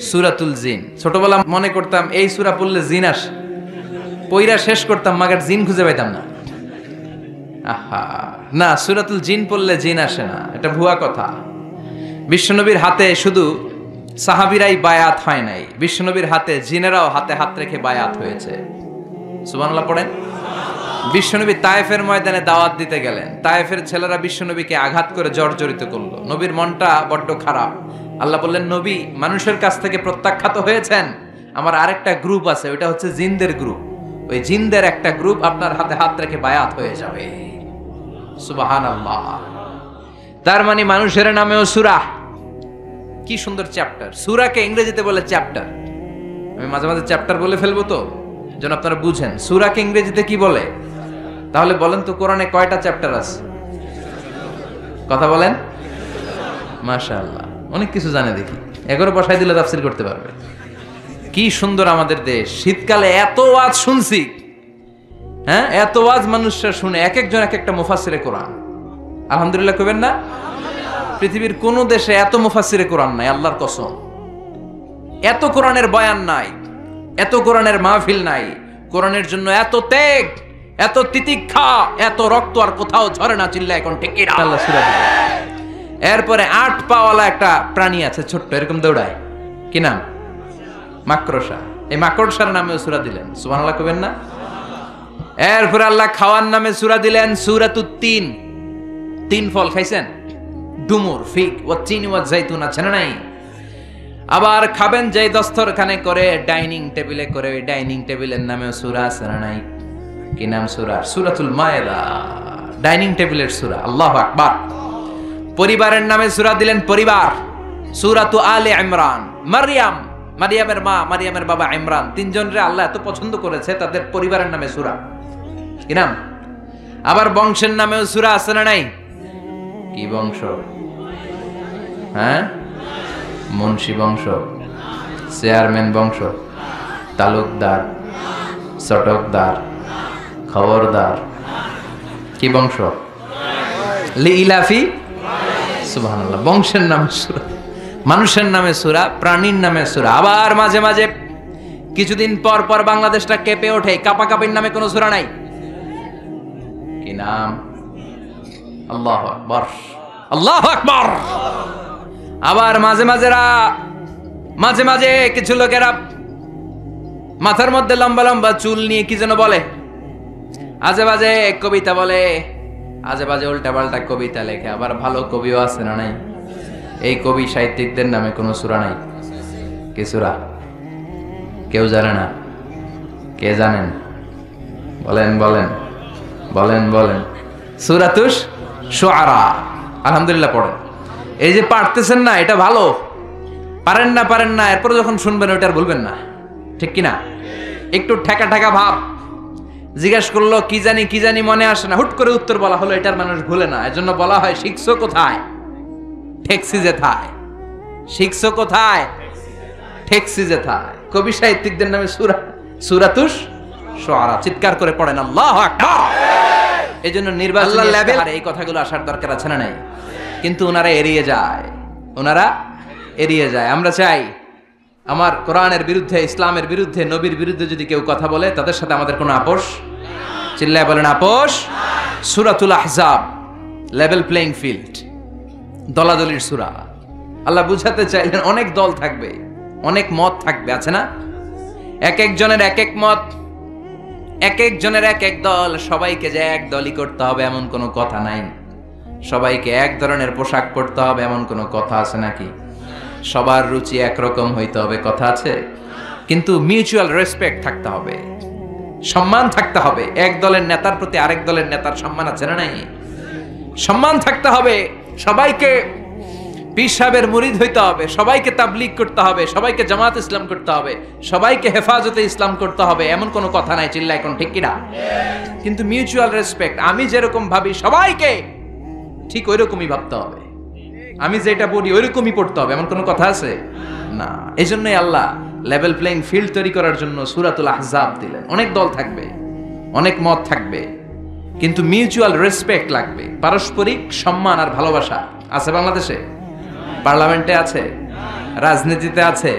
সূরাতুল জিন। ছোটবেলা মনে করতাম এই সূরা পড়লে জিন আসে, পইরা শেষ করতাম মাগার জিন খুঁজে পাইতাম না। আহা, না, সূরাতুল জিন পড়লে জিন আসে না, এটা ভুয়া কথা। বিশ্বনবীর হাতে শুধু সাহাবীরাই বায়াত হয় নাই, বিশ্বনবীর হাতে জিনেরাও হাতে হাত রেখে বায়াত হয়েছে। সুবহানাল্লাহ পড়েন। বিশ্বনবী তায়েফের ময়দানে দাওয়াত দিতে গেলেন, তায়েফের ছেলেরা বিশ্বনবীকে আঘাত করে জর্জরিত করলো। নবীর মনটা বড্ড খারাপ। আল্লাহ বললেন, নবী মানুষের কাছ থেকে প্রত্যাখ্যাত হয়েছেন, আমার আরেকটা গ্রুপ আছে, ওইটা হচ্ছে জিনদের গ্রুপ। ওই জিনদের একটা গ্রুপ আপনার হাতে হাত রেখে বায়াত হয়ে যাবে। সুবহানাল্লাহ। তার মানে মানুষের নামেও সূরা। কি সুন্দর চ্যাপ্টার। সূরাকে ইংরেজিতে বলে চ্যাপ্টার। আমি মাঝে মাঝে চ্যাপ্টার বলে ফেলবো তো, যেন আপনারা বুঝেন সূরাকে ইংরেজিতে কি বলে। তাহলে বলেন তো কোরআনে কয়টা চ্যাপ্টার আছে? কথা বলেন। মাশাআল্লাহ, অনেক কিছু জানে দেখি। এগারো বসাই দিলে তাফসীর করতে পারবে। কি সুন্দর আমাদের দেশ। শীতকালে এত ওয়াজ শুনছি, হ্যাঁ, এত ওয়াজ মানুষরা শুনে, এক একজন এক একটা মুফাসসিরে কোরআন। আলহামদুলিল্লাহ কইবেন না? পৃথিবীর কোন দেশে এত মুফাসসিরে কোরআন নাই, আল্লাহর কসম। এত কোরআনের বয়ান নাই, এত কোরআনের মাহফিল নাই। কোরআনের জন্য এত ত্যাগ, এত তিতিক্ষা, এত রক্ত আর কোথাও ঝরে না। চিল্লা এখন ঠিক কি আল্লাহ সূরা দিলেন। এরপরে 8 পাওয়ালা একটা প্রাণী আছে, ছোট্ট, এরকম দৌড়ায়। কি নাম? মাকড়সা। এই মাকড়সার নামেও সূরা দিলেন। সুবহানাল্লাহ কইবেন না? এরপরে আল্লাহ খাওয়ার নামে সূরা দিলেন, সূরাতুত তিন। তিন ফল খাইছেন? ডুমুর, ফিগ, ওয়াত তিন ওয়াত জাইতুন আছে না নাই? আবার খাবেন যেই দস্তরখানে করে, ডাইনিং টেবিলে করে, ওই ডাইনিং টেবিলের নামেও সূরা আছে না নাই? কি নাম সূরা? সূরাতুল মায়েদা। ডাইনিং টেবিলের সূরা। আল্লাহু আকবার। পরিবারের নামে সূরা দিলেন, পরিবার। সূরাতু আলে ইমরান। মারইয়াম, মারইয়ামের মা, মারইয়ামের বাবা ইমরান, তিনজনরে আল্লাহ এত পছন্দ করেছে, তাদের পরিবারের নামে সূরা। কি নাম? আবার বংশের নামেও সূরা আছে না নাই? কি বংশ? হ্যাঁ, মুন্সি বংশ, চেয়ারম্যান বংশ, তালুকদার, চটকদার, খবরদার। কি বংশ? লিইলাফি। সুবহানাল্লাহ। বংশের নামে সূরা, মানুষের নামে সূরা, প্রাণীর নামে সূরা। আবার মাঝে মাঝে কিছুদিন পর পর বাংলাদেশটা কেঁপে ওঠে, কাপাকাপির নামে কোনো সূরা নাই। কি নাম? আল্লাহু আকবার, আল্লাহু আকবার। আবার মাঝে মাঝে কিছু লোকেরা মাথার মধ্যে লম্বা লম্বা চুল নিয়ে কি যেন বলে, আজে বাজে কবিতা বলে, আজে বাজে উল্টা পাল্টা কবিতা লেখে। আবার ভালো কবিও আছে না নাই? এই কবি সাহিত্যিকদের নামে কোনো সূরা নাই। কি সূরা? কেউ জানে না? কে জানেন? বলেন বলেন বলেন বলেন। সূরাতুশ শুআরা। আলহামদুলিল্লাহ পড়েন। এই যে পারতেছেন না, এটা ভালো। পারেন না, এরপর যখন শুনবেন ওইটা আর বলবেন না। ঠিক কি না? একটু ঠেকা ঠেকা ভাব। জিজ্ঞাসা করলো কি জানি মনে আসে না, হুট করে উত্তর বলা হলো, এটার মানুষ ভুলে না। এজন্য বলা হয়, শিখছো কোথায়? ঠেকসি যেথায়। শিখছো কোথায়? ঠেকসি যেথায়। কবি সাহিত্যিকদের নামে সূরা, সূরাতুশ শুআরা। চিৎকার করে পড়েন আল্লাহু আকবার। এজন্য নির্বাচনী লেভেলে এই কথাগুলো আসার দরকার আছে না নাই? কিন্তু ওনারা এড়িয়ে যায়। আমরা চাই আমার কোরআনের বিরুদ্ধে, ইসলামের বিরুদ্ধে, নবীর বিরুদ্ধে যদি কেউ কথা বলে, তাদের সাথে আমাদের কোনো আপোষ। চিল্লায় বলেন আপোষ। সূরাতুল আহজাব, লেভেল প্লেইং ফিল্ড, দলাদলির সূরা। আল্লাহ বুঝাতে চাইলেন অনেক দল থাকবে, অনেক মত থাকবে, আছে না? এক একজনের এক এক মত, এক একজনের এক এক দল। সবাইকে যে এক দলই করতে হবে এমন কোনো কথা নাই। সবাইকে এক ধরনের পোশাক পরতে হবে এমন কোনো কথা আছে নাকি? সবার রুচি একরকম হইতে হবে, কথা আছে। কিন্তু মিউচুয়াল রেসপেক্ট থাকতে হবে, সম্মান থাকতে হবে। এক দলের নেতার প্রতি আরেক দলের নেতার সম্মান আছে না নাই? সম্মান থাকতে হবে। সবাইকে পীর সাহেবের মুরিদ হইতে হবে, সবাইকে তাবলীগ করতে হবে, সবাইকে জামাত ইসলাম করতে হবে, সবাইকে হেফাজতে ইসলাম করতে হবে, এমন কোনো কথা নাই। চিল্লা এখন ঠিক কিনা? কিন্তু মিউচুয়াল রেসপেক্ট, আমি যেরকম ভাবি সবাইকে ঠিক ওইরকমই ভাবতে হবে, আমি যেটা পড়ি ওইরকমই পড়তে হবে, এমন কোনো কথা আছে না। এই জন্যই আল্লাহ লেভেল প্লেইং ফিল্ড তৈরি করার জন্য সূরাতুল আহজাব দিলেন। অনেক দল থাকবে, অনেক মত থাকবে, কিন্তু মিউচুয়াল রেসপেক্ট লাগবে। পারস্পরিক সম্মান আর ভালোবাসা আছে বাংলাদেশে? পার্লামেন্টে আছে? রাজনীতিতে আছে,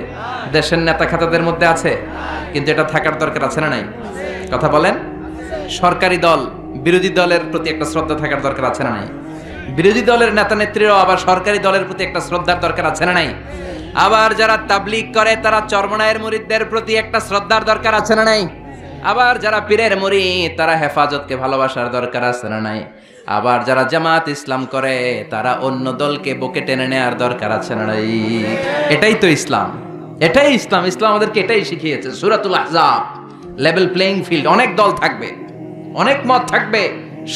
দেশের নেতা খাতাদের মধ্যে আছে, কিন্তু এটা থাকার দরকার আছে না নাই? কথা বলেন। সরকারি দল বিরোধী দলের প্রতি একটা শ্রদ্ধা থাকার দরকার আছে না নাই? বিরোধী দলের নেতা নেত্রীরাও আবার সরকারি দলের প্রতি একটা শ্রদ্ধার দরকার আছে না নাই? আবার যারা তাবলীগ করে তারা চরমনায়ের মুরিদদের প্রতি একটা শ্রদ্ধার দরকার আছে না নাই? আবার যারা পীরের মুরিদ তারা হেফাজতকে ভালোবাসার দরকার আছে না নাই? আবার যারা জামাত ইসলাম করে তারা অন্য দলকে বুকে টেনে নেওয়ার দরকার আছে না নাই? এটাই তো ইসলাম, এটাই ইসলাম। ইসলাম আমাদেরকে এটাই শিখিয়েছে। সূরাতুল আহজাব, লেভেল প্লেইং ফিল্ড। অনেক দল থাকবে, অনেক মত থাকবে,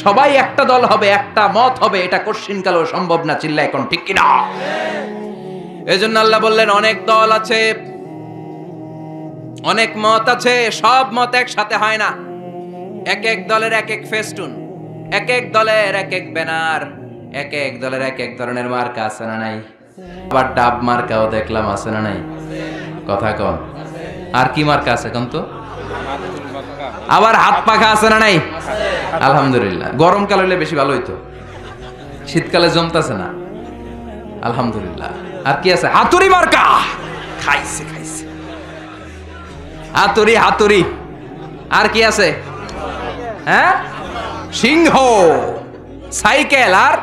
সবাই একটা দল হবে, একটা মত হবে, এটা কঠিনকালেও সম্ভব না। চিল্লা এখন ঠিক কিনা? এজন্য আল্লাহ বললেন অনেক দল আছে, অনেক মত আছে, সব মত একসাথে হয় না। এক এক দলের এক এক ফেস্টুন, এক এক দলের এক এক ব্যানার, এক এক দলের এক এক ধরনের মার্কা আছে না নাই? আবার ডাব মার্কাও দেখলাম আছে না নাই? কথা কন। আর কি মার্কা আছে কোন তো? আবার হাত পাখা আছে না নাই? আলহামদুলিল্লাহ। গরমকাল হইলে বেশি ভালো হইতো, শীতকালে জমতাছে না। আলহামদুলিল্লাহ। আর কি আছে? হাতুড়ি মার্কা। খাইছে খাইছে হাতুড়ি, হাতুড়ি। আর কি আছে? হ্যাঁ, সিংহ, সাইকেল, আর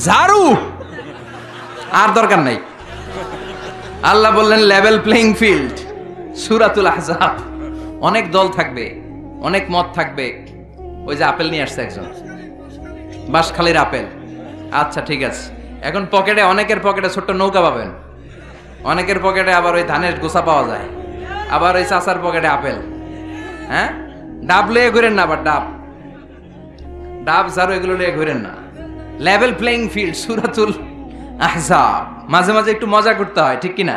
ঝাড়ু। আর দরকার নাই। আল্লাহ বললেন লেভেল প্লেইং ফিল্ড। সূরাতুল আহজাব। অনেক দল থাকবে, অনেক মত থাকবে। ওই যে আপেল নিয়ে আসছে একজন, বাঁশখালীর আপেল। আচ্ছা ঠিক আছে, এখন পকেটে, অনেকের পকেটে ছোট্ট নৌকা পাবেন, অনেকের পকেটে আবার ওই ধানের গোছা পাওয়া যায়, আবার ওই চাচার পকেটে আপেল। হ্যাঁ, ডাব লয়ে ঘুরেন না, আবার ডাব, ডাব ঝাড়ু এগুলো লয়ে ঘুরেন না। লেভেল প্লেইং ফিল্ড, সূরাতুল আহজাব। মাঝে মাঝে একটু মজা করতে হয়, ঠিক কিনা?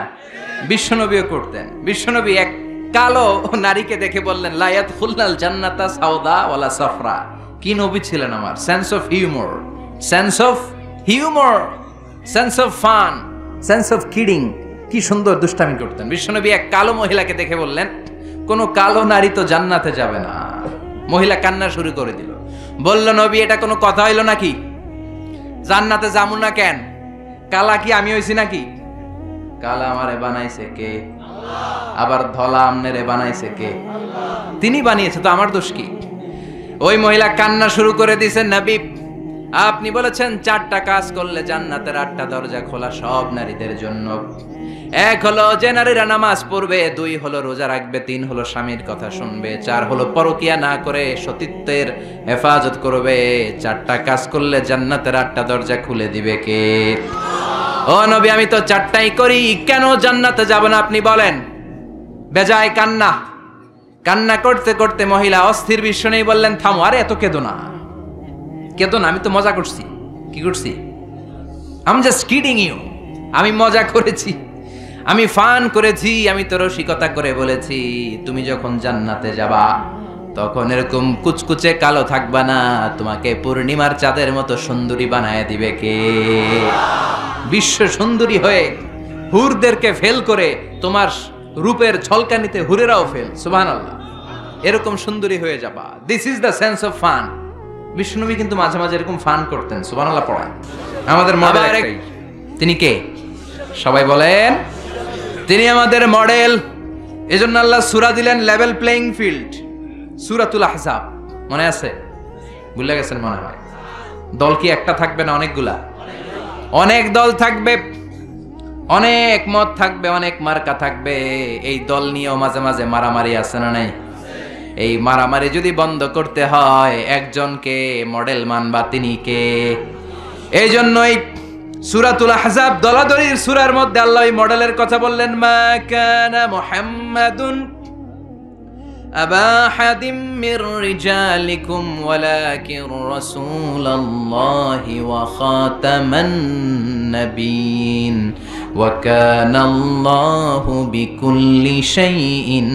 বিশ্বনবীও করতেন। বিশ্বনবী এক কালো নারীকে দেখে বললেন লা ইয়াদখুলনাল জান্নাতা সাওদা ওয়ালা সাফরা। কি নবী ছিলেন আমার! Sense of humour, sense of humour, sense of fun, sense of kidding. কি সুন্দর দুষ্টামি করতেন। বিশ্বনবী এক কালো মহিলাকে দেখে বললেন কোন কালো নারী তো জান্নাতে যাবে না। মহিলা কান্না শুরু করে দিল। বলল নবী এটা কোনো কথা হইল নাকি? জান্নাতে যাবো না কেন? কালা কি আমি হইছি নাকি? কালা আমারে বানাইছে কে? আবার ধলা আমনেরে বানাইছে কে? তিনি বানিয়েছে, তো আমার দোষ কি? ওই মহিলা কান্না শুরু করে দিয়েছেন নবী আপনি বলেছেন 4টা কাজ করলে জান্নাতের 8টা দরজা খোলা সব নারীদের জন্য। 1 হলো যে নারীরা নামাজ পড়বে, 2 হলো রোজা রাখবে, 3 হলো স্বামীর কথা শুনবে, 4 হলো পরকিয়া না করে সতীত্বের হেফাজত করবে। 4টা কাজ করলে জান্নাতের 8টা দরজা খুলে দিবে কে? ও নবী আমি তো 4টাই করি, কেন জান্নাতে যাব না আপনি বলেন? বেজায় কান্না, কান্না করতে করতে মহিলা অস্থির। বিশ্ব নেই বললেন থামো, আরে এত কেঁদো না, কেঁদো না, আমি তো মজা করছি। কি করছি? আমি জাস্ট কিডিং ইউ। আমি মজা করেছি, আমি ফান করেছি, আমি তো রসিকতা করে বলেছি তুমি যখন জান্নাতে যাবা তখন এরকম কুচকুচে কালো থাকবা না, তোমাকে পূর্ণিমার চাঁদের মতো সুন্দরী বানায় দিবে কে? বিশ্ব সুন্দরী হয়ে হুরদেরকে ফেল করে তোমার রূপের ঝলকানিতে হুরেরাও ফেল। সুবহানাল্লাহ। এরকম সুন্দরী হয়ে যাবা। This is the sense of fun. বিষ্ণুনবী কিন্তু মাঝে মাঝে এরকম ফান করতেন। সুবহানাল্লাহ পড়ায়। আমাদের মডেল একটাই। তিনি কে? সবাই বলেন তিনি আমাদের মডেল। এজন্য আল্লাহ সূরা দিলেন লেভেল প্লেইং ফিল্ড, সূরাতুল আহজাব। মনে আছে? ভুলে গেছেন মনে হয়। দল কি একটা থাকবে না অনেকগুলা? অনেক দল থাকবে, অনেক মত থাকবে, অনেক মার্কা থাকবে। এই দল নিয়েও মাঝে মাঝে মারামারি আছে না নাই? এই মারামারি যদি বন্ধ করতে হয় একজনকে মডেল মানবা, তিনি কে? এই জন্যই সূরাতুল আহজাব দলাদলির সূরার মধ্যে আল্লাহ এই মডেলের কথা বললেন। মা কানা মুহাম্মাদুন আবা আহাদিম মির রিজালিকুম ওয়ালাকিন রাসূলুল্লাহি ওয়া খাতামান নাবিয়িন ওয়া কানাল্লাহু বিকুল্লি শাইইন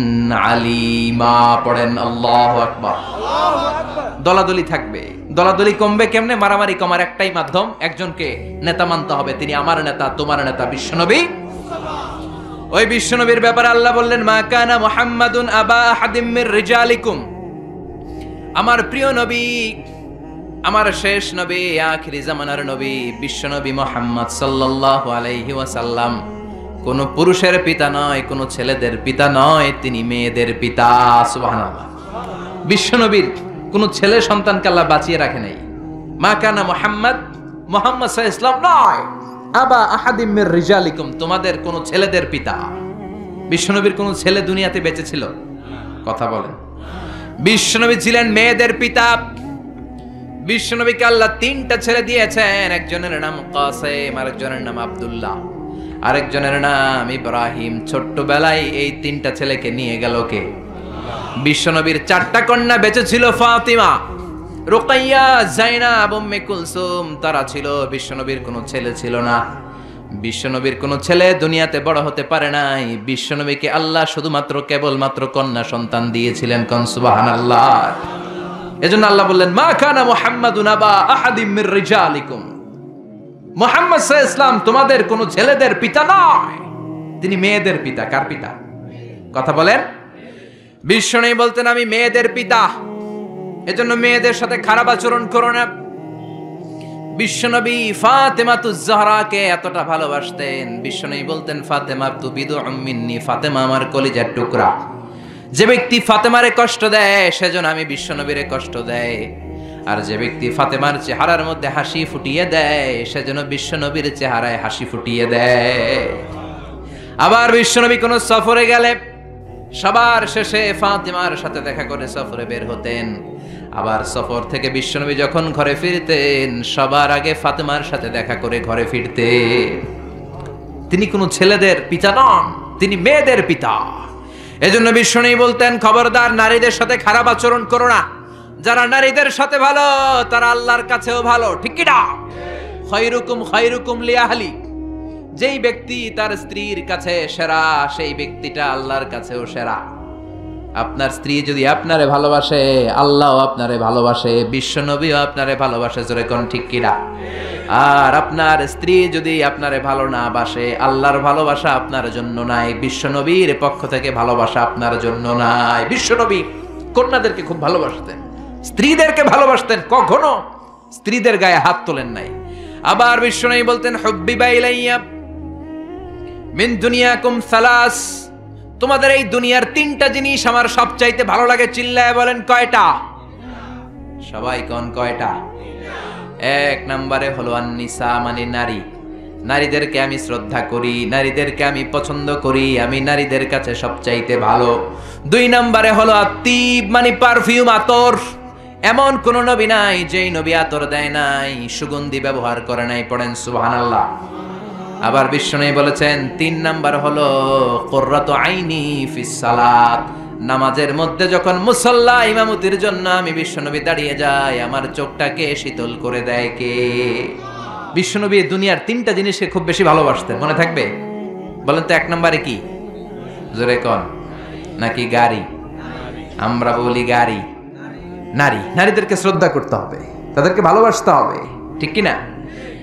আলিমা। পড়েন আল্লাহু আকবার। আল্লাহু আকবার। দলাদলি থাকবে। দলাদলি কমবে কেমনে? মারামারি কমার একটাই মাধ্যম, একজনকে নেতা মানতে হবে। তিনি আমার নেতা, তোমার নেতা, বিশ্বনবী। ওই বিশ্বনবীর ব্যাপারে আল্লাহ বললেন মা কানা মুহাম্মাদুন আবা আহাদিম মির রিজালিকুম। আমার প্রিয় নবী আমার শেষ নবী, আখিরি জামানার নবী, বিশ্ব নবী মুহাম্মদ সাল্লাল্লাহু আলাইহি ওয়াসাল্লাম কোন পুরুষের পিতা নয়, কোন ছেলেদের পিতা নয়, তিনি মেয়েদের পিতা। সুবহানাল্লাহ। বিশ্ব নবীর কোন ছেলে সন্তানকে আল্লাহ বাঁচিয়ে রাখে নাই। মা কানা মুহাম্মদ, মুহাম্মদ সাল্লাল্লাহু আলাইহি ওয়াসাল্লাম নয় আবা আহাদিম মির রিজালিকুম, তোমাদের কোন ছেলেদের পিতা। বিশ্বনবীর কোন ছেলে দুনিয়াতে বেঁচে ছিল? কথা বলেন। বিশ্বনবী ছিলেন মেয়েদের পিতা। বিশ্বনবীকে আল্লাহ 3টা ছেলে দিয়েছেন। একজনের নাম কাসেম, আরেকজনের নাম আব্দুল্লাহ, আরেকজনের নাম ইব্রাহিম। ছোট্টবেলায় এই 3টা ছেলেকে নিয়ে গেল কে? বিশ্বনবীর 4টা কন্যা বেঁচে ছিল, ফাতিমা, রুকাইয়া, জাইনাব, উম্মে কুলসুম, তারা ছিল। বিশ্বনবীর কোনো ছেলে ছিল না। বিশ্বনবীর কোনো ছেলে দুনিয়াতে বড় হতে পারে নাই। বিশ্বনবীকে আল্লাহ শুধুমাত্র কেবলমাত্র কন্যা সন্তান দিয়েছিলেন। কোন সুবহানাল্লাহ। এজন্য আল্লাহ বললেন, মা কানা মুহাম্মাদুন আবা আহাদিম মির রিজালিকুম, মুহাম্মদ সাল্লাল্লাহু আলাইহি ওয়াসাল্লাম তোমাদের কোন ছেলেদের পিতা নয়, তিনি মেয়েদের পিতা। কার পিতা? কথা বলেন। বিশ্বনবী বলতেন, আমি মেয়েদের পিতা, এজন্য মেয়েদের সাথে খারাপ আচরণ করো না। বিশ্বনবী ফাতেমাতুজ জাহরাকে এতটা ভালোবাসতেন, বিশ্বনবী বলতেন, ফাতেমা তু বিদুউম মিন্নি, ফাতেমা আমার কলিজার টুকরা। যে ব্যক্তি ফাতেমারে কষ্ট দেয় সেজন্য আমি বিশ্বনবীরে কষ্ট দেয়, আর যে ব্যক্তি ফাতেমার চেহারার মধ্যে হাসি ফুটিয়ে দেয় সেজন্য বিশ্বনবীর চেহারায় হাসি ফুটিয়ে দেয়। আবার বিশ্বনবী কোন সফরে গেলে সবার শেষে ফাতেমার সাথে দেখা করে সফরে বের হতেন। আবার সফর থেকে বিশ্বনবী যখন ঘরে ফিরতেন সবার আগে ফাতেমার সাথে দেখা করে ঘরে ফিরতেন। তিনি কোনো ছেলেদের পিতা নন, তিনি মেয়েদের পিতা। এজন্য বিশ্বনবী বলতেন, খবরদার নারীদের সাথে খারাপ আচরণ করো না। যারা নারীদের সাথে ভালো তারা আল্লাহর কাছেও ভালো, ঠিক কি না? খায়রুকুম খায়রুকুম লিআহলি, যেই ব্যক্তি তার স্ত্রীর কাছে সেরা সেই ব্যক্তিটা আল্লাহর কাছেও সেরা। আপনার স্ত্রী যদি আপনারে ভালোবাসে আল্লাহও আপনারে ভালোবাসে, বিশ্বনবীও আপনারে ভালোবাসে, জোরে কোন ঠিক কি না? আর আপনার স্ত্রী যদি আপনারে ভালো না বাসে আল্লাহর ভালোবাসা আপনার জন্য নাই, বিশ্বনবীর পক্ষ থেকে ভালোবাসা আপনার জন্য নাই। বিশ্বনবী কন্যাদেরকে খুব ভালোবাসতেন, স্ত্রীদেরকে ভালোবাসতেন, কখনো স্ত্রীদের গায়ে হাত তোলেন নাই। আবার বিশ্বনবী বলতেন, হুব্বিবা ইলাইয়া মিন দুনিয়াকুম সালাস, তোমাদের এই দুনিয়ার 3টা জিনিস আমার সবচাইতে ভালো লাগে। চিল্লায় বলেন কয়টা? সবাই কোন কয়টা? 1 নম্বরে হলো আন-নিসা, মানে নারী। নারীদেরকে আমি শ্রদ্ধা করি, নারীদেরকে আমি পছন্দ করি, আমি নারীদের কাছে সবচাইতে ভালো। 2 নম্বরে হলো আত-তিব, মানে পারফিউম, আতর। এমন কোন নবী নাই যেই নবী আতর দেয় নাই, সুগন্ধি ব্যবহার করে নাই। পড়েন সুবহানাল্লাহ। আবার বিশ্বনবী বলেছেন 3 নাম্বার হলো কুররাতু আইনি ফিস সালাত, নামাজের মধ্যে যখন মুসাল্লা ইমামতির জন্য আমি বিশ্বনবী দাঁড়িয়ে যাই আমার চোখটাকে শীতল করে দেয় কে? বিশ্বনবী দুনিয়ার 3টা জিনিসকে খুব বেশি ভালোবাসতেন। মনে থাকবে? বলেন তো 1 নম্বরে কি? জোরে কোন? নাকি গাড়ি? আমরা বলি গাড়ি। নারী, নারীদেরকে শ্রদ্ধা করতে হবে, তাদেরকে ভালোবাসতে হবে, ঠিক কি না?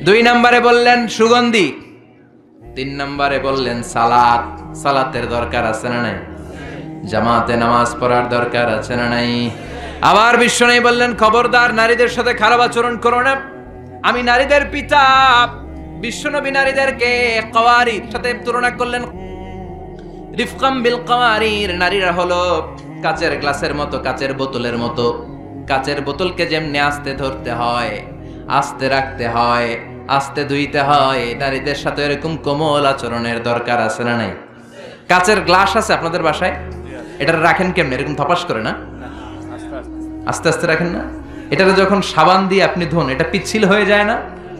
2 নম্বরে বললেন সুগন্ধি, 3 নম্বরে বললেন সালাত। সালাতের দরকার আছে না নাই? জামাতে নামাজ পড়ার দরকার আছে না নাই? আবার বিশ্বনবী বললেন, খবরদার নারীদের সাথে খারাপ আচরণ করো না, আমি নারীদের পিতা। বিশ্বনবী নারীদেরকে কাওয়ারির সাথে তুলনা করলেন, রিফকাম বিল কাওয়ারির, নারীরা হলো কাচের গ্লাসের মতো, কাচের বোতলের মতো। কাচের বোতলকে যেমনি আস্তে ধরতে হয়, আস্তে রাখতে হয়, আস্তে ধুইতে হয়, নারীদের সাথে এরকম কোমল আচরণের দরকার আছে না নাই? কাচের গ্লাস আছে আপনাদের বাসায়? এটা রাখেন কেমনে? এরকম থপাস করে না? আস্তে আস্তে রাখেন না? এটা যখন সাবান দিয়ে আপনি ধোন এটা পিচ্ছিল হয়ে যায় না?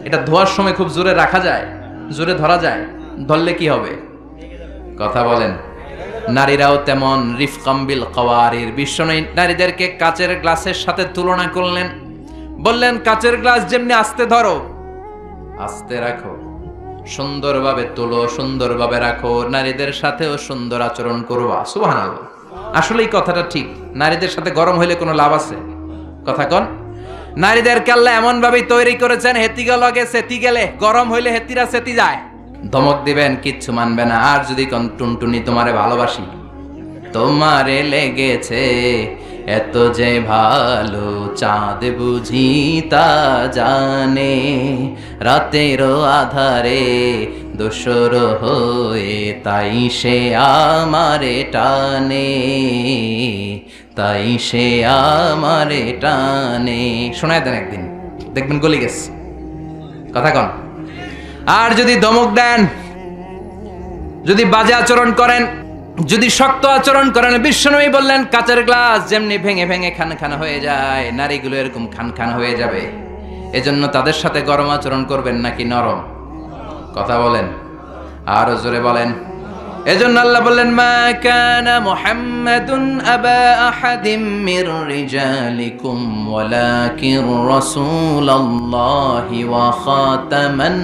এটা ধোয়ার সময় খুব জোরে রাখা যায়, জোরে ধরা যায়, ধরলে কি হবে? কথা বলেন। নারীরাও তেমন, রিফকাম বিল কাওয়ারির। বিশ্বনবী নারীদেরকে কাচের গ্লাসের সাথে তুলনা করলেন, বললেন কাচের গ্লাস যেমনি আস্তে ধরো, আস্তে রাখো, সুন্দরভাবে তোলো, সুন্দরভাবে রাখো, নারীদের সাথেও সুন্দর আচরণ করবা। সুবহানাল্লাহ। আসলে এই কথাটা ঠিক। নারীদের সাথে গরম হইলে কোনো লাভ আছে? কথা কন। নারীদেরকে আল্লাহ এমন ভাবে তৈরি করেছেন, হেতি গেলে সেতি গেলে, গরম হইলে হেতিরা সেতি যায়। ধমক দিবেন, কিচ্ছু মানবে না। আর যদি কোন টুনটুনি তোমারে ভালোবাসি, তোমারে লেগেছে এত যে ভালো চাঁদ বুঝি তা জানে, রাতেরও আধারে দোসর হয়ে তাই সে আমারে টানে, তাই সে আমারে টানে। শোনায় দেন একদিন, দেখবেন গলি গেছে। কথা কন। আর যদি ধমক দেন, যদি বাজে আচরণ করেন, যদি শক্ত আচরণ করেন, বিশ্বনবী বললেন কাচের গ্লাস যেমনি ভেঙে ভেঙে খান খান হয়ে যায়, নারীগুলো এরকম খান খান হয়ে যাবে। এজন্য তাদের সাথে গরম আচরণ করবেন নাকি নরম? কথা বলেন, আরো জোরে বলেন। এজন্য আল্লাহ বললেন মা কানা মুহাম্মাদুন আবা আহাদিম মির রিজালিকুম ওয়ালাকিন রাসূলুল্লাহি ওয়া খাতামান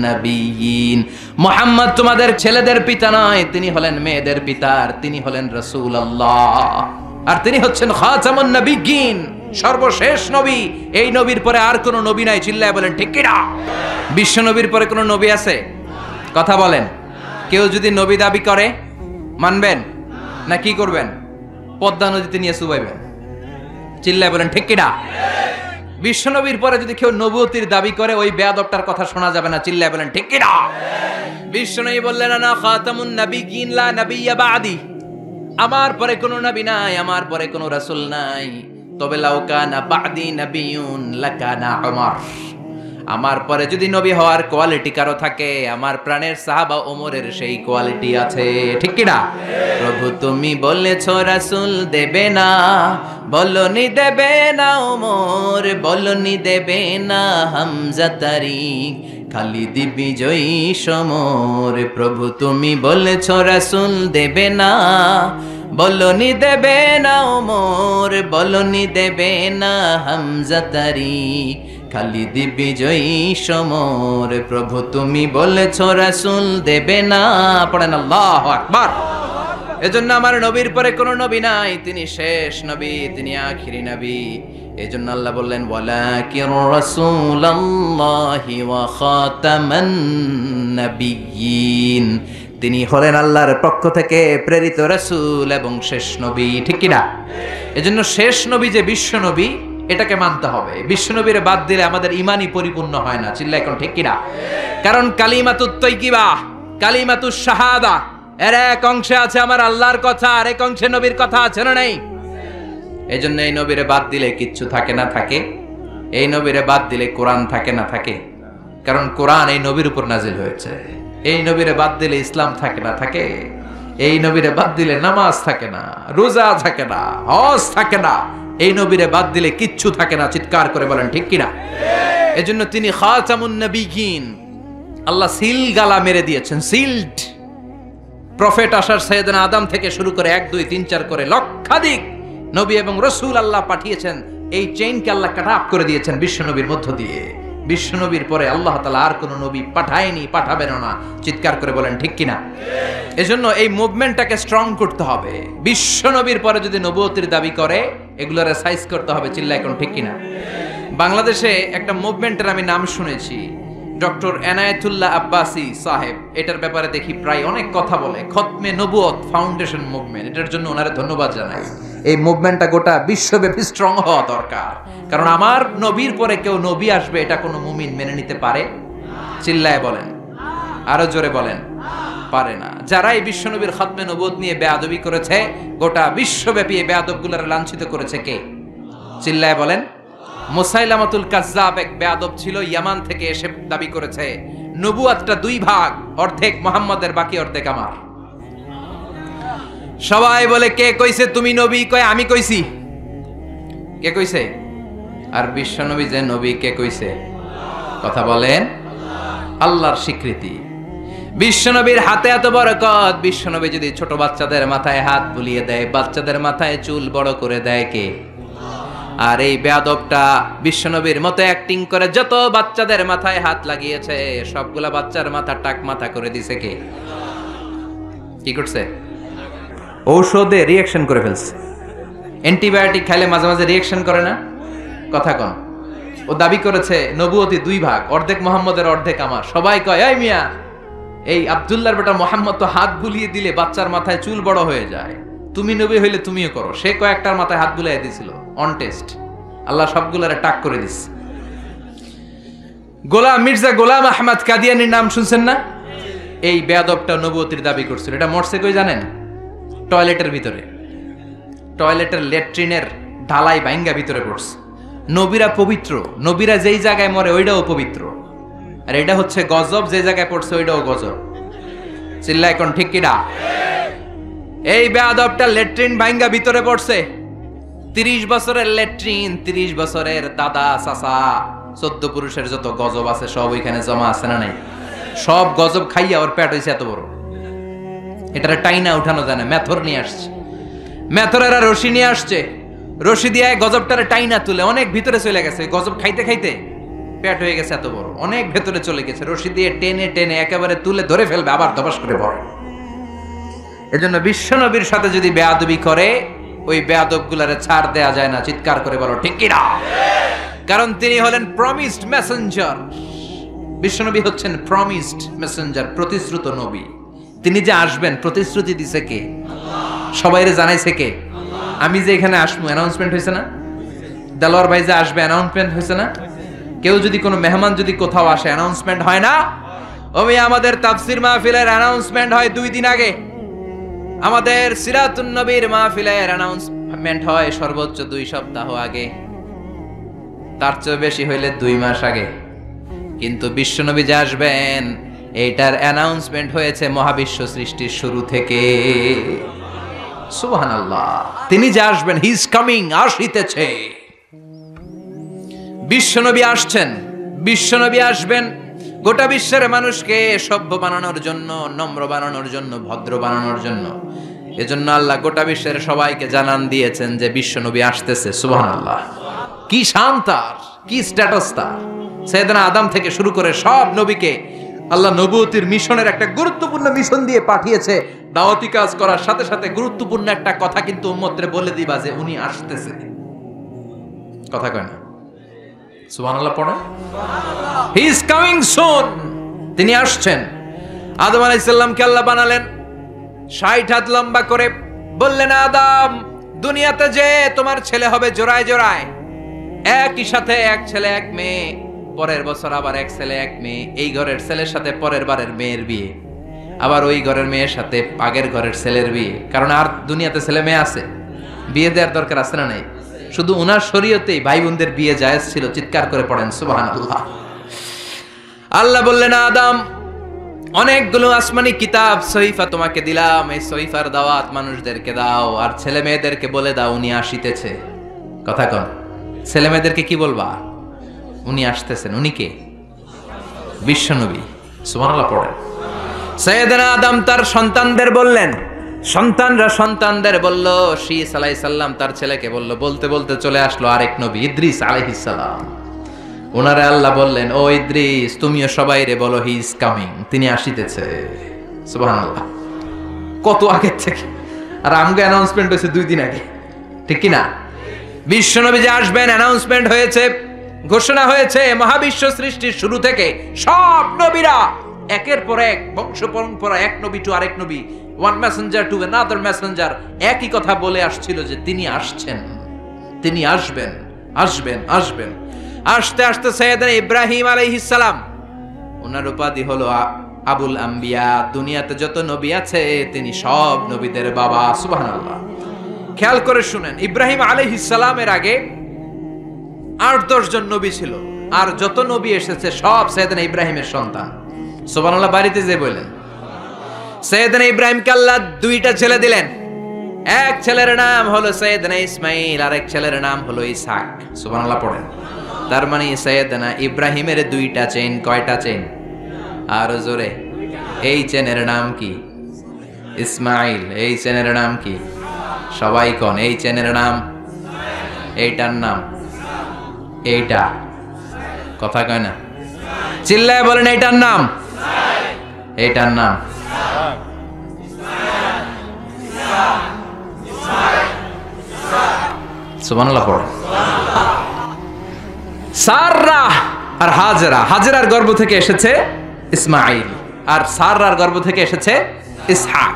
নাবিয়্যিন। মুহাম্মদ তোমাদের ছেলেদের পিতা নয়, তিনি হলেন মেয়েদের পিতা, আর তিনি হলেন রাসূলুল্লাহ, আর তিনি হচ্ছেন খাতামুন নাবিয়্যিন, সর্বশেষ নবী। এই নবীর পরে আর কোনো নবী নাই। চিল্লায় বলেন ঠিক কি না? বিশ্ব নবীর পরে কোনো নবী আছে? কথা বলেন। কেউ যদি নবী দাবি করে মানবেন না কি করবেন? পদ্মা নদীতে নিয়ে চুবাইবেন। চিল্লায় বলেন ঠিক কি না? বিশ্ব নবীর পরে যদি কেউ নবুয়তির দাবি করে, ওই বেয়াদবটার কথা শোনা যাবে না। চিল্লায় বলেন ঠিক কি না? বিশ্ব নবী বললেন আনা খাতামুন নাবিয়্যিন লা নাবিয়্যা বাদি, আমার পরে কোনো নবী নাই, আমার পরে কোনো রাসূল নাই। তবে লাউ কানা বাদি নাবিয়্যুন লাকানা উমর, আমার পরে যদি নবী হওয়ার কোয়ালিটি কারো থাকে, আমার প্রাণের সাহাবা ওমরের সেই কোয়ালিটি আছে। ঠিক কি না? প্রভু তুমি বলেছ রাসূল দেবে না, বলনি দেবে না ওমর, বলনি দেবে না হামজা তারিক, খালিদ বিজয়ী সমর। প্রভু তুমি বলেছ রাসূল দেবে না, বলনি দেবে না ওমর, বলনি দেবে না হামজা তারিক, খালিদ বিজয়ী সমর। প্রভু তুমি বলেছ রাসূল দেবে না। পড়েন আল্লাহু আকবার। এজন্য আমার নবীর পরে কোনো নবী নাই, তিনি শেষ নবী, তিনি আখিরি নবী। এজন্য আল্লাহ বললেন ওয়ালাকিন রাসূলুল্লাহি ওয়া খাতামান নাবিয়্যিন, তিনি হলেন আল্লাহর পক্ষ থেকে প্রেরিত রাসূল এবং শেষ নবী। ঠিক কি না? এজন্য শেষ নবী যে বিশ্ব নবী, এটাকে মানতে হবে। বিশ্বনবীরে বাদ দিলে আমাদের ইমানই পরিপূর্ণ হয় না। চিল্লা এখন ঠিক কিনা? কারণ কালিমাতুত তাইয়্যিবা, কালিমাতুশ শাহাদা, এর এক অংশে আছে আমার আল্লাহর কথা, আর এক অংশে নবীর কথা আছে না নাই? এজন্য এই নবীরে বাদ দিলে কিচ্ছু থাকে না থাকে, এই নবীরে বাদ দিলে কোরআন থাকে না থাকে। কারণ কোরআন এই নবীর উপর নাজিল হয়েছে। এই নবীরে বাদ দিলে ইসলাম থাকে না থাকে, এই নবীরে বাদ দিলে নামাজ থাকে না, রোজা থাকে না, হজ থাকে না, এই নবীরে বাদ দিলে কিচ্ছু থাকে না। চিৎকার করে বলেন ঠিক কিনা? এজন্য তিনি খাতামুন নাবিয়্যিন, আল্লাহ সিল গালা মেরে দিয়েছেন, সিলড। প্রফেট আসার সাইয়েদনা আদম থেকে শুরু করে 1 2 3 4 করে লক্ষাধিক নবী এবং রাসূল আল্লাহ পাঠিয়েছেন। এই চেইনকে আল্লাহ কাট আপ করে দিয়েছেন বিশ্ব নবীর মধ্য দিয়ে। বিশ্ব নবীর পরে আল্লাহ তাআলা আর কোনো নবী পাঠায়নি, পাঠাবেন না। চিৎকার করে বলেন ঠিক কিনা? এজন্য এই মুভমেন্টটাকে স্ট্রং করতে হবে। বিশ্ব নবীর পরে যদি নবুয়তির দাবি করে, এগুলোর সাইজ করতে হবে। চিল্লা এখন ঠিক কিনা? বাংলাদেশে একটা মুভমেন্টের আমি নাম শুনেছি, ডক্টর এনায়েতুল্লাহ আব্বাসী সাহেব। এটার ব্যাপারে দেখি প্রায় অনেক কথা বলে, খতমে নবুয়ত ফাউন্ডেশন মুভমেন্ট। এটার জন্য ওনারে ধন্যবাদ জানাই। এই মুভমেন্টটা গোটা বিশ্বব্যাপী স্ট্রং হওয়া দরকার। কারণ আমার নবীর পরে কেউ নবী আসবে, এটা কোনো মুমিন মেনে নিতে পারে? চিল্লায় বলেন, আরো জোরে বলেন, পারে না। যারা এই বিশ্বনবীর খতমে নবুয়ত নিয়ে বেয়াদবি করেছে, গোটা বিশ্বব্যাপী এই বেয়াদবগুলোরে লাঞ্ছিত করেছে কে? চিল্লায় বলেন। মুসাইলামাতুল কাজ্জাব এক বেয়াদব ছিল, ইয়ামান থেকে এসে দাবি করেছে নবুয়াতটা 2 ভাগ, অর্ধেক মুহাম্মাদের, বাকি অর্ধেক আমার। সবাই বলে কে কইছে তুমি নবী? কয় আমি কইছি। কে কইছে? আর বিশ্বনবী যে নবী, কে কইছে? কথা বলেন। আল্লাহর স্বীকৃতি। বিশ্বনবীর হাতে এত বরকত, বিশ্বনবী যদি ছোট বাচ্চাদের মাথায় হাত বুলিয়ে দেয়, বাচ্চাদের মাথায় চুল বড় করে দেয় কে? আর এই বেয়াদবটা বিশ্বনবীর মতো অ্যাক্টিং করে যত বাচ্চাদের মাথায় হাত লাগিয়েছে, সবগুলা বাচ্চার মাথা টাক মাথা করে দিছে কে? কি করছে? ঔষধে রিঅ্যাকশন করে ফেলছে। অ্যান্টিবায়োটিক খাইলে মাঝে মাঝে রিঅ্যাকশন করে না? কথা কন। ও দাবি করেছে নবুয়তি 2 ভাগ, অর্ধেক মুহাম্মদের, অর্ধেক আমার। সবাই কয় এই মিয়া, এই আব্দুল্লাহর বেটা মুহাম্মদ তো হাত বুলিয়ে দিলে বাচ্চার মাথায় চুল বড় হয়ে যায়, তুমি নবী হইলে তুমিও করো। সে কয়েকটার মাথায় হাত বুলাই দিছিল অন টেস্ট, আল্লাহ সবগুলারে টাক করে দিস। মির্জা গোলাম আহমদ কাদিয়ানির নাম শুনছেন না? এই বেয়াদবটা নবুয়তির দাবি করছিল। এটা মরছে কই জানেন? টয়লেটের ভিতরে, টয়লেটের ল্যাট্রিনের ঢালাই ভাঙ্গা ভিতরে পড়ছে। নবীরা পবিত্র, নবীরা যেই জায়গায় মরে ওইটাও পবিত্র, আর এটা হচ্ছে গজব, যে জায়গায় পড়ছে ওইটাও গজব। চিল্লা এখন ঠিক কিনা? এই বেয়াদবটা ল্যাট্রিন ভাঙ্গা ভিতরে পড়ছে। 30 বছরের ল্যাট্রিন, 30 বছরের দাদা চাচা 14 পুরুষের যত গজব আছে সব ওইখানে জমা আছে না নাই? সব গজব খাইয়া ওর পেট হয়েছে এত বড়। এটারে টাইনা উঠানো যায় না, মেথর নিয়ে আসছে, মেথরেরা রশি নিয়ে আসছে, রশি দিয়ে গজবটারে টাইনা তুলে অনেক ভিতরে চলে গেছে। গজব খাইতে খাইতে পেট হয়ে গেছে এত বড়, অনেক ভেতরে চলে গেছে। রশি দিয়ে টেনে টেনে একেবারে তুলে ধরে ফেলবে, আবার ধপাস করে পড়ে। এজন্য বিশ্বনবীর সাথে যদি বেয়াদবি করে ওই বেয়াদব গুলারে ছাড় দেয়া যায় না। চিৎকার করে বলো ঠিক কিনা? কারণ তিনি হলেন প্রমিসড মেসেঞ্জার। বিশ্বনবী হচ্ছেন প্রমিসড মেসেঞ্জার, প্রতিশ্রুত নবী। তিনি যে আসবেন প্রতিশ্রুতি দিছে কে? সবাইরে জানাইছে কে? আমি যে এখানে আসবো অ্যানাউন্সমেন্ট হয়েছে না? দেলোয়ার ভাই যে আসবে অ্যানাউন্সমেন্ট হয়েছে না? কেউ যদি কোনো মেহমান যদি কোথাও আসে অ্যানাউন্সমেন্ট হয় না? ওমি আমাদের তাফসীর মাহফিলের অ্যানাউন্সমেন্ট হয় 2 দিন আগে, আমাদের সিরাতুন নবীর মাহফিলের অ্যানাউন্সমেন্ট হয় সর্বোচ্চ 2 সপ্তাহ আগে, তার চেয়ে বেশি হইলে 2 মাস আগে। কিন্তু বিশ্বনবী যে আসবেন এইটার অ্যানাউন্সমেন্ট হয়েছে মহাবিশ্ব সৃষ্টির শুরু থেকে। সুবহানাল্লাহ। তিনি যে আসবেন, হি ইজ কামিং, আসিতেছে। বিশ্বনবী আসছেন, বিশ্বনবী আসবেন গোটা বিশ্বের মানুষকে সভ্য বানানোর জন্য, নম্র বানানোর জন্য, ভদ্র বানানোর জন্য। এজন্য আল্লাহ গোটা বিশ্বের সবাইকে জানান দিয়েছেন যে বিশ্বনবী আসতেছে। সুবহানাল্লাহ। কি শান তার, কি স্ট্যাটাস তার! সাইয়েদনা আদম থেকে শুরু করে সব নবীকে আল্লাহ নবুয়তির মিশনের একটা গুরুত্বপূর্ণ মিশন দিয়ে পাঠিয়েছে। দাওয়াতি কাজ করার সাথে সাথে গুরুত্বপূর্ণ একটা কথা কিন্তু উম্মতরে বলে দিবা যে উনি আসতেছে। কথা কয় না? সুবহানাল্লাহ পড়ে। He is coming soon. তিনি আসছেন। আদম আলাইহিস সালামকে আল্লাহ বানালেন 60 হাত লম্বা করে, বললেন আদম দুনিয়াতে যে তোমার ছেলে হবে জোড়ায় জোড়ায়, একই সাথে এক ছেলে এক মেয়ে, পরের বছর আবার এক ছেলে এক মেয়ে। এই ঘরের ছেলের সাথে পরের বারের মেয়ের বিয়ে, আবার ওই ঘরের মেয়ের সাথে আগের ঘরের ছেলের বিয়ে। কারণ আর দুনিয়াতে ছেলে মেয়ে আছে, বিয়ে দেওয়ার দরকার আছে না নাই? শুধু উনার শরীয়তেই ভাই বোনদের বিয়ে জায়েজ ছিল। চিৎকার করে পড়েন সুবহানাল্লাহ। আল্লাহ বললেন আদম অনেকগুলো আসমানি কিতাব সহিফা তোমাকে দিলাম, এই সহিফার দাওয়াত মানুষদেরকে দাও, আর ছেলে মেয়েদেরকে বলে দাও উনি আসিতেছে। কথা কন, ছেলে মেয়েদেরকে কি বলবা? উনি আসতেছেন। উনি কে? বিশ্বনবী। সুবহানাল্লাহ পড়েন। সাইয়েদনা আদম তার সন্তানদের বললেন, সন্তানরা সন্তানদের বলল, শীস আলাইহিস সালাম তার ছেলেকে বলল, বলতে বলতে চলে আসলো আরেক নবী ইদ্রিস আলাইহিস সালাম। ওনারে আল্লাহ বললেন, ও ইদ্রিস তুমিও সবাইরে বলো হি ইজ কামিং, তিনি আসিতেছে। সুবহানাল্লাহ। কত আগে থেকে! আর আমগো অ্যানাউন্সমেন্ট হয়েছে 2 দিন আগে, ঠিক কি না? বিশ্বনবী যে আসবেন অ্যানাউন্সমেন্ট হয়েছে, ঘোষণা হয়েছে মহাবিশ্ব সৃষ্টির শুরু থেকে। সব নবীরা একের পর এক, বংশ পরম্পরা, এক নবী টু আরেক নবী, one Messenger to another Messenger, একই কথা বলে আসছিল যে তিনি আসছেন, তিনি আসবেন, আসবেন, আসবেন। আসতে আসতে সাইয়েদনা ইব্রাহিম আলাইহিস সালাম, ওনার উপাধি হলো আবুল আম্বিয়া। দুনিয়াতে যত নবী আছে তিনি সব নবীদের বাবা। সুবহানাল্লাহ। খেয়াল করে শুনেন, ইব্রাহিম আলাইহিস সালামের আগে 8-10 জন নবী ছিল, আর যত নবী এসেছে সব সাইয়েদনা ইব্রাহিমের সন্তান। সুবহানাল্লাহ। বাড়িতে যে বললেন সাইয়েদনা ইব্রাহিমকে আল্লাহ 2টা ছেলে দিলেন। এক ছেলের নাম হলো সাইয়েদনা ইসমাইল, আর এক ছেলের নাম হলো ইসহাক। সুবহানাল্লাহ পড়েন। তার মানে সাইয়েদনা ইব্রাহিমের 2টা চেইন। কয়টা চেইন? আরো জোরে। এই চেনের নাম কি? ইসমাইল। এই চেনের নাম কি? সবাই কোন এই চেনের নাম? এইটার নাম? এইটা কথা কয় না, চিল্লায় বলেন এইটার নাম? এইটার নাম সুবহানাল্লাহ পড়ো। সাররা আর হাজেরা, হাজেরার গর্ভ থেকে এসেছে ইসমাইল, আর সাররার গর্ভ থেকে এসেছে ইসহাক।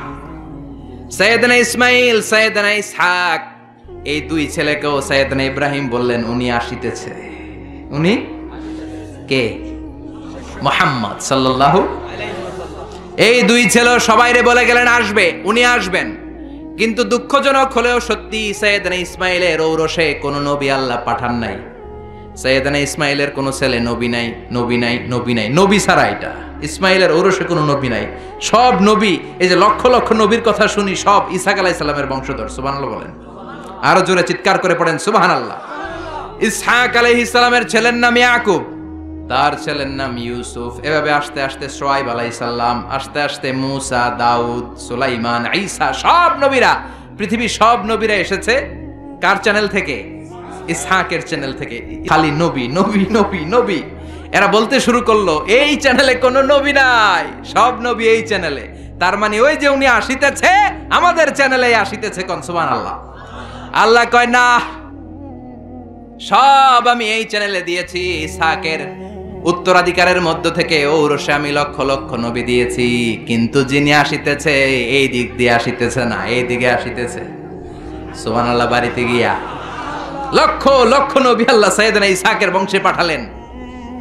সাইয়েদনা ইসমাইল, সাইয়েদনা ইসহাক, এই দুই ছেলেকেও সাইয়েদনা ইব্রাহিম বললেন উনি আসিতেছে। উনি কে? মুহাম্মদ সাল্লাল্লাহু। এই দুই ছেলে সবাইরে বলে গেলেন আসবে, উনি আসবেন। কিন্তু দুঃখজনক হলেও সত্যি, সাইয়েদনা ইসমাইলের ঔরসে কোন নবী আল্লাহ পাঠান নাই। সাইয়েদনা ইসমাইলের কোন ছেলে নবী নাই, নবী নাই, নবী নাই, নবী ছাড়া এটা ইসমাইলের ঔরসে কোনো নবী নাই। সব নবী, এই যে লক্ষ লক্ষ নবীর কথা শুনি, সব ইসহাক আলাইহিস সালামের বংশধর। সুবহানাল্লাহ বলেন, আরো জোরে চিৎকার করে পড়েন সুবহানাল্লাহ। ইসহাক আলাইহিস সালামের ছেলের নাম ইয়াকুব, তার ছেলের নাম ইউসুফ। এভাবে আস্তে আস্তে শুআয়ব আলাইহিস সালাম, আস্তে আস্তে মূসা, দাউদ, সুলাইমান, ঈসা, সব নবীরা, পৃথিবীর সব নবীরা এসেছে কার চ্যানেল থেকে? ইসহাকের চ্যানেল থেকে। খালি নবী নবী নবী নবী। এরা বলতে শুরু করলো এই চ্যানেলে কোনো নবী নাই, সব নবী এই চ্যানেলে। তার মানে ওই যে উনি আসিতেছে, আমাদের চ্যানেলে আসিতেছে। কোন সুবহানাল্লাহ। আল্লাহ কয় না, সব আমি এই চ্যানেলে দিয়েছি। ইসহাকের উত্তরাধিকারের মধ্য থেকে ঔরসে আমি লক্ষ লক্ষ নবী দিয়েছি, কিন্তু যিনি আসিতেছে এই দিক দিয়ে আসিতেছে না, এই দিকে আসিতেছে। সুবহানাল্লাহ। বাড়িতে গিয়া লক্ষ লক্ষ নবী আল্লাহ সাইয়েদনা ইসহাকের বংশে পাঠালেন,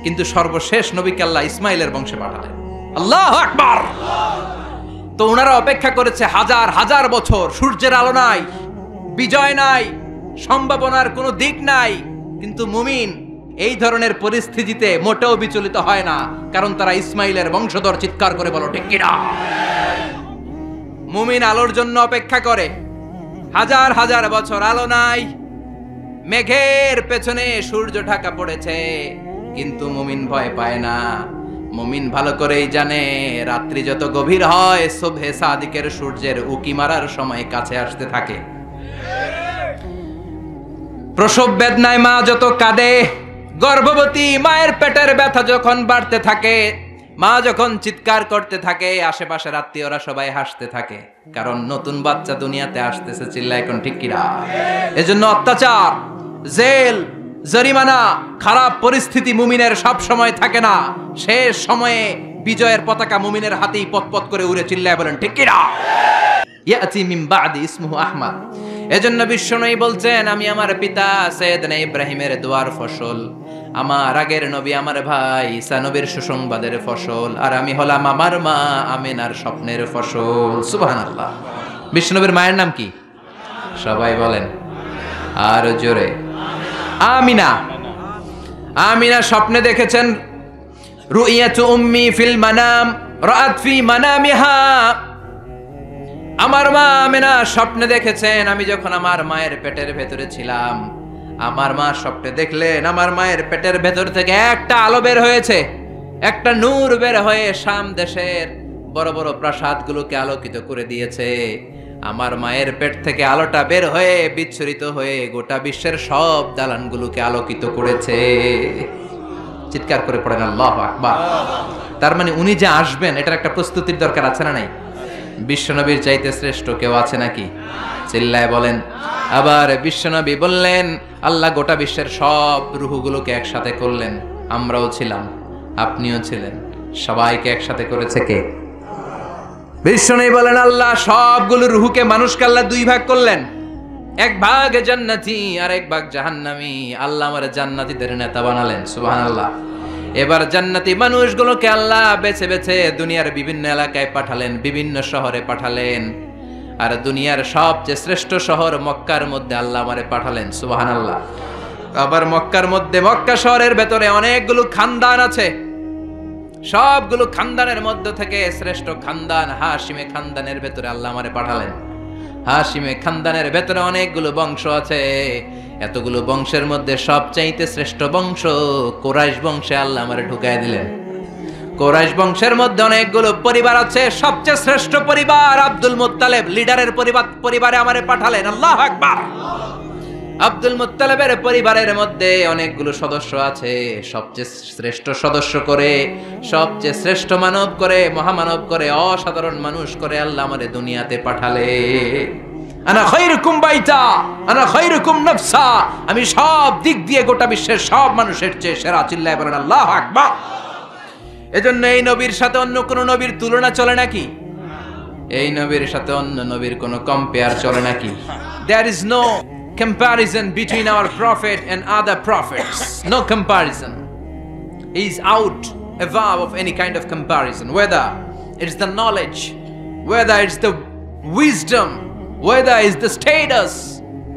কিন্তু সর্বশেষ নবীকে আল্লাহ ইসমাইলের বংশে পাঠালেন। আল্লাহু আকবার। তো ওনারা অপেক্ষা করেছে হাজার হাজার বছর, সূর্যের আলো নাই, বিজয় নাই, সম্ভাবনার কোনো দিক নাই। কিন্তু মুমিন এই ধরনের পরিস্থিতিতে মোটেও বিচলিত হয় না, কারণ তারা ইসমাইলের বংশধর। চিৎকার করে বলো ঠিক কিনা? মুমিন আলোর জন্য অপেক্ষা করে। হাজার হাজার বছর আলো নাই, মেঘের পেছনে সূর্য ঢাকা পড়েছে, কিন্তু মুমিন ভয় পায় না। মুমিন ভালো করেই জানে রাত্রি যত গভীর হয়, সুবহে সাদিকের সূর্যের উকি মারার সময় কাছে আসতে থাকে। প্রসব বেদনায় মা যত কাঁদে, গর্ভবতী মায়ের পেটের ব্যথা যখন বাড়তে থাকে, মা যখন চিৎকার করতে থাকে, আশেপাশের আত্মীয়রা সবাই হাসতে থাকে, কারণ নতুন বাচ্চা দুনিয়াতে আসতেছে। চিল্লায় কোন ঠিক কিনা? এজন্য অত্যাচার, জেল, জরিমানা, খারাপ পরিস্থিতি মুমিনের সব সময় থাকে না। শেষ সময়ে বিজয়ের পতাকা মুমিনের হাতেই পতপত করে উড়ে। চিল্লায় বলেন ঠিক কিনা? ইয়াতি মিন বাদি ইসমুহু আহমদ। এজন্য বিশ্বনবী বলছেন আমি আমার পিতা সাইয়েদনা ইব্রাহিমের দোয়ার ফসল, আমার আগের নবী আমার ভাই ঈসা নবীর সুসংবাদের ফসল, আর আমি হলাম আমার মা আমিনার স্বপ্নের ফসল। সুবহানাল্লাহ। বিশ্বনবীর মায়ের নাম কি? সবাই বলেন আর জোরে। আমিনা। আমিনা স্বপ্নে দেখেছেন, রুইয়াতু উম্মি ফিল মানাম রাআত ফি মানামিহা। আমার মা আমিনা স্বপ্নে দেখেছেন, আমি যখন আমার মায়ের পেটের ভেতরে ছিলাম, আমার মা স্বপ্নে দেখলেন আমার মায়ের পেটের ভেতর থেকে একটা আলো বের হয়েছে, একটা নূর বের হয়ে শাম দেশের বড় বড় প্রাসাদগুলোকে আলোকিত করে দিয়েছে। আমার মায়ের পেট থেকে আলোটা বের হয়ে বিচ্ছুরিত হয়ে গোটা বিশ্বের সব দালানগুলোকে আলোকিত করেছে। চিৎকার করে পড়েন আল্লাহু আকবার। তার মানে উনি যে আসবেন এটার একটা প্রস্তুতির দরকার আছে না নাই? বিশ্বনবীর চাইতে শ্রেষ্ঠ কেউ আছে নাকি? চিল্লায় বলেন। আবার বিশ্বনবী বললেন আল্লাহ গোটা বিশ্বের সব রূহগুলোকে একসাথে করলেন। আমরাও ছিলাম, আপনিও ছিলেন, সবাইকে একসাথে করেছে কে? বিশ্বনবী বলেন আল্লাহ সবগুলো রূহকে মানুষকে আল্লাহ দুই ভাগ করলেন, এক ভাগ জান্নাতি আর এক ভাগ জাহান্নামী। আল্লাহ আমার জান্নাতীদের নেতা বানালেন। সুবহানাল্লাহ। এবার জান্নাতি মানুষগুলোকে আল্লাহ বেছে বেছে দুনিয়ার বিভিন্ন এলাকায় পাঠালেন, বিভিন্ন শহরে পাঠালেন। আর দুনিয়ার সবচেয়ে শ্রেষ্ঠ শহর মক্কার মধ্যে আল্লাহ আমারে পাঠালেন। সুবহানাল্লাহ। আবার মক্কার মধ্যে, মক্কা শহরের ভেতরে অনেকগুলো খানদান আছে, সবগুলো খানদানের মধ্য থেকে শ্রেষ্ঠ খানদান হাশিমে খানদানের ভেতরে আল্লাহ আমারে পাঠালেন। হাশিমে খানদানের ভেতরে অনেকগুলো বংশ আছে, এতগুলো বংশের মধ্যে সবচাইতে শ্রেষ্ঠ বংশ কুরাইশ বংশে আল্লাহ আমারে ঢুকায় দিলেন। কুরাইশ বংশের মধ্যে অনেকগুলো পরিবার আছে, সবচেয়ে শ্রেষ্ঠ পরিবার আব্দুল মুত্তালিব লিডারের পরিবারে আমারে পাঠালেন। আল্লাহু আকবার। আব্দুল মুত্তালিবের পরিবারের মধ্যে অনেকগুলো সদস্য আছে, সবচেয়ে শ্রেষ্ঠ সদস্য করে, সবচেয়ে শ্রেষ্ঠ মানব করে, মহামানব করে, অসাধারণ মানুষ করে আল্লাহ আমারে দুনিয়াতে পাঠালে। আনা খায়রুকুম বাইতা আনা খায়রুকুম নাফসা, আমি সব দিক দিয়ে গোটা বিশ্বের সব মানুষের চেয়ে সেরা। চিল্লায় বলেন আল্লাহু আকবার। এজন্য এই নবীর সাথে অন্য কোন নবীর তুলনা চলে নাকি? এই নবীর সাথে অন্য নবীর কোনো কম্পেয়ার চলে নাকি? There is no comparison between our prophet and other prophets. No comparison. He is out above of any kind of comparison. Whether it's the knowledge, whether it's the wisdom, whether it's the status,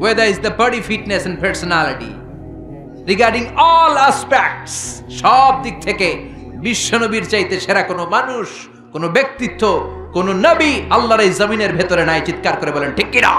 whether it's the body fitness and personality. Regarding all aspects, সব দিক থেকে বিশ্বনবীর চাইতে সেরা কোনো মানুষ, কোনো ব্যক্তিত্ব, কোনো নবী আল্লাহর এই জমিনের ভেতরে নাই। চিৎকার করে বলেন ঠিক কিনা?